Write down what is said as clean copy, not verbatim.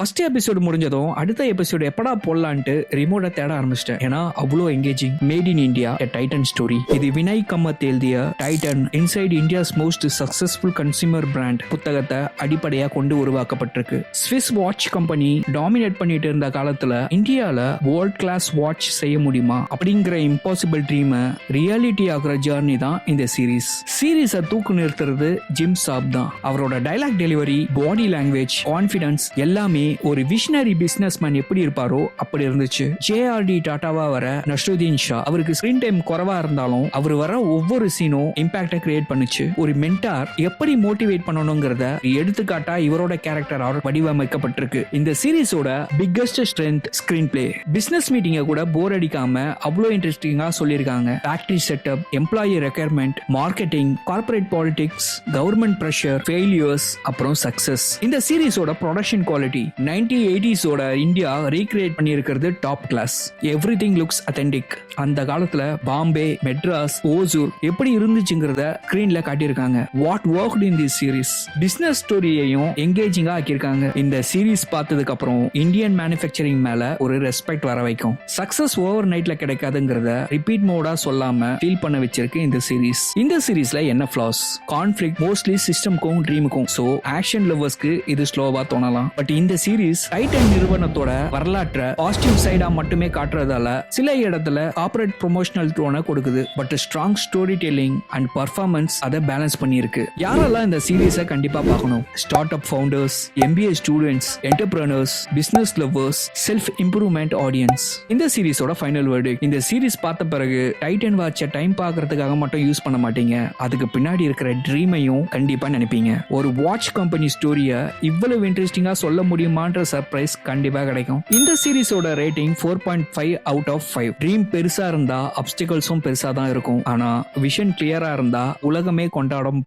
First episode முடிஞ்சதும் அடுத்த episode எப்படா போடலான்ட்டு ரிமோட்டை தேட ஆரம்பிச்சிட்டேன். ஏன்னா அவ்வளோ engaging. Made in India a Titan story. இது வினய் கம்மத் எழுதிய Titan inside India's most successful consumer brand புத்தகத்தை அடிப்படையா கொண்டு உருவாக்கப்பட்டிருக்கு. ஸ்விஸ் வாட்ச் கம்பெனி டாமினேட் பண்ணிட்டு இருந்த காலத்துல இந்தியால வேர்ல்ட் கிளாஸ் வாட்ச் செய்ய முடியுமா அப்படிங்கிற இம்பாசிபிள் ட்ரீமை ரியாலிட்டி ஆகிற ஜர்னி தான் இந்த சீரீஸை தூக்கு நிறுத்துறது ஜிம் சாப் தான். அவரோட dialogue delivery, body language, confidence எல்லாமே ஒரு விஷனரி பிசினஸ் மேன் எப்படி இருப்பாரோ அப்படி இருந்துச்சு. JRD டாட்டாவா வர நஸ்ருதீன் ஷா, அவருக்கு ஸ்கிரீன் டைம் குறைவா இருந்தாலும் அவர் வர ஒவ்வொரு சீனும் இம்பாக்ட கிரியேட் பண்ணுச்சு. ஒரு மென்டார் எப்படி மோட்டிவேட் பண்ணணுங்கிறத எடுத்துக்காட்டா இவரோட கேரக்டர் வடிவமைக்கப்பட்டிருக்கு. இந்த சீரிஸோட biggest strength screen play. Business மீட்டிங்க கூட போர் அடிக்காம அவ்வளோ இன்ட்ரெஸ்டிங்கா சொல்லியிருக்காங்க. Factory setup, employee requirement, marketing, corporate politics, government pressure, failures, அப்புறம் சக்சஸ். இந்த சீரிஸோட production quality 1980s India recreate பண்ணியிருக்கிறது top class. Everything looks authentic. அந்த காலத்துல பாம்பே, மெட்ராஸ், ஓசூர் எப்படி இருந்துச்சுங்கிறத ஸ்கிரீன்ல காட்டியிருக்காங்க. What worked in this series. Business ஸ்டோரியையும் எங்கேஜிங்கா ஆக்கியிருக்காங்க. இந்த சீரிஸ் பார்த்ததுக்கு அப்புறம் இந்தியன் மேனுஃபேக்சரிங் மேல ஒரு ரெஸ்பெக்ட் வர வைக்கும். சக்சஸ் ஓவர் நைட்ல கிடைக்காதுங்கிறத ரிப்பீட் மோடா சொல்லாம ஃபீல் பண்ண வச்சிருக்கு இந்த சீரிஸ். இந்த சீரிஸ்ல என்ன ஃபிளாஸ்? கான்ஃபிளிக்ட் மோஸ்ட்லி சிஸ்டம்க்கும் ட்ரீமுக்கும். சோ ஆக்ஷன் லவர்ஸ்க்கு இது ஸ்லோவா தோணலாம். பட் இந்த சீரிஸ் டைட்டன் நிறுவனத்தோட வரலாற்றை பாசிட்டிவ் சைடா மட்டுமே காட்டுறதால சில இடத்துல கார்ப்பரேட் ப்ரொமோஷனல் டோனை கொடுக்குது. But strong story telling and performance அதை பேலன்ஸ் பண்ணியிருக்கு. யாரெல்லாம் இந்த சீரிஸை கண்டிப்பா பார்க்கணும்? Start up founders, MBA students, entrepreneurs, business lovers, self improvement audience. இந்த சீரிஸோட ஃபைனல் வேர்டு, இந்த சீரிஸ் பார்த்த பிறகு டைட்டன் வாட்சை டைம் பார்க்கறதுக்காக மட்டும் யூஸ் பண்ண மாட்டீங்க, அதுக்கு பின்னாடி இருக்கிற ட்ரீமையும் கண்டிப்பா நினைப்பீங்க. ஒரு வாட்ச் கம்பெனி ஸ்டோரியை இவ்வளவு இன்ட்ரெஸ்டிங்கா சொல்ல முடியுமான்ற சர்ப்ரைஸ் கண்டிப்பா கிடைக்கும். இந்த சீரிஸோட ரேட்டிங் 4.5 அவுட் ஆஃப் 5. ட்ரீம் பெருசா இருந்தா அப்டிகல்ஸும் பெருசா தான் இருக்கும். ஆனா விஷன் கிளியரா இருந்தா உலகமே கொண்டாடும்.